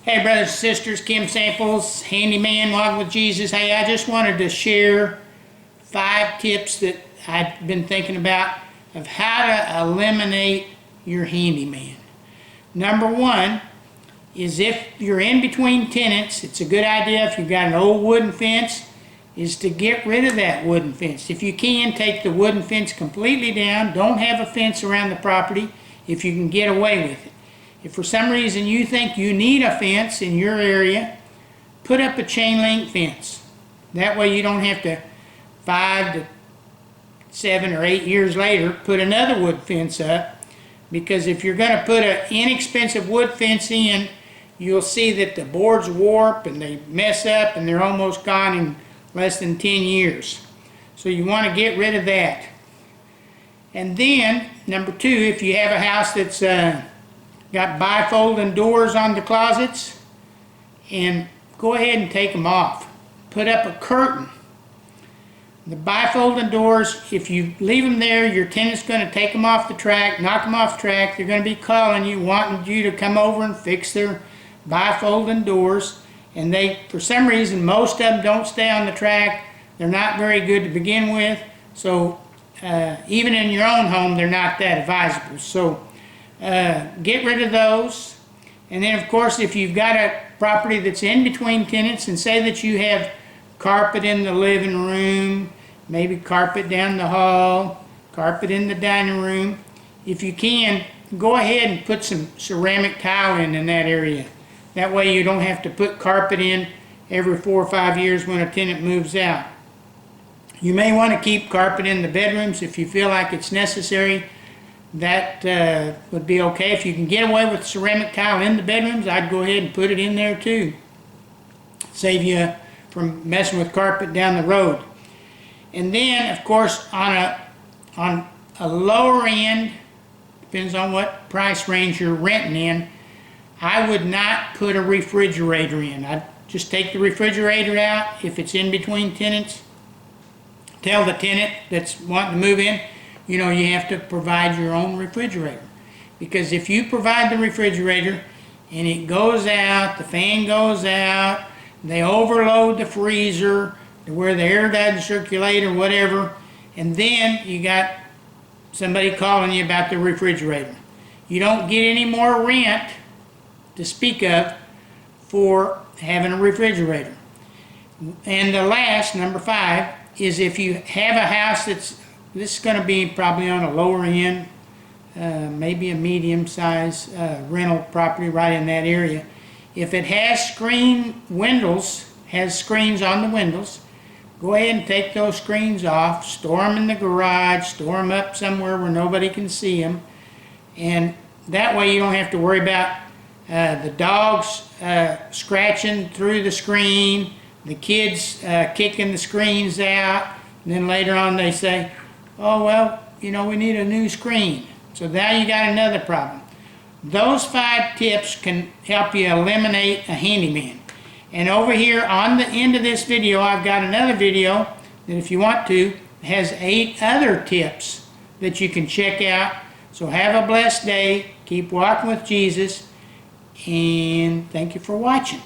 Hey brothers and sisters, Kim Samples, Handyman, Walking with Jesus. Hey, I just wanted to share 5 tips that I've been thinking about of how to eliminate your handyman. Number 1 is if you're in between tenants, it's a good idea if you've got an old wooden fence, is to get rid of that wooden fence. If you can, take the wooden fence completely down. Don't have a fence around the property if you can get away with it. If for some reason you think you need a fence in your area, put up a chain link fence. That way you don't have to 5 to 7 or 8 years later put another wood fence up, because if you're going to put an inexpensive wood fence in, you'll see that the boards warp and they mess up and they're almost gone in less than 10 years. So you want to get rid of that. And then number 2, if you have a house that's got bifolding doors on the closets, and go ahead and take them off. Put up a curtain. The bifolding doors, if you leave them there, your tenant's going to take them off the track, knock them off the track. They're going to be calling you, wanting you to come over and fix their bifolding doors. And they, for some reason, most of them don't stay on the track. They're not very good to begin with. So even in your own home, they're not that advisable. So get rid of those. And then of course, if you've got a property that's in between tenants, and say that you have carpet in the living room, maybe carpet down the hall, carpet in the dining room, if you can, go ahead and put some ceramic tile in that area. That way you don't have to put carpet in every 4 or 5 years when a tenant moves out. You may want to keep carpet in the bedrooms if you feel like it's necessary. That would be okay. If you can get away with ceramic tile in the bedrooms, I'd go ahead and put it in there too. Save you from messing with carpet down the road. And then, of course, on a lower end, depends on what price range you're renting in, I would not put a refrigerator in. I'd just take the refrigerator out if it's in between tenants. Tell the tenant that's wanting to move in, you know, you have to provide your own refrigerator. Because if you provide the refrigerator and it goes out, the fan goes out, they overload the freezer to where the air doesn't circulate or whatever, and then you got somebody calling you about the refrigerator. You don't get any more rent to speak of for having a refrigerator. And the last, number 5, is if you have a house that's, this is going to be probably on a lower end, maybe a medium size rental property right in that area. If it has screen windows, has screens on the windows, go ahead and take those screens off, store them in the garage, store them up somewhere where nobody can see them, and that way you don't have to worry about the dogs scratching through the screen, the kids kicking the screens out, and then later on they say, oh well, you know, we need a new screen. So now you got another problem. Those 5 tips can help you eliminate a handyman. And over here on the end of this video, I've got another video that, if you want to, has 8 other tips that you can check out. So have a blessed day, keep walking with Jesus, and thank you for watching.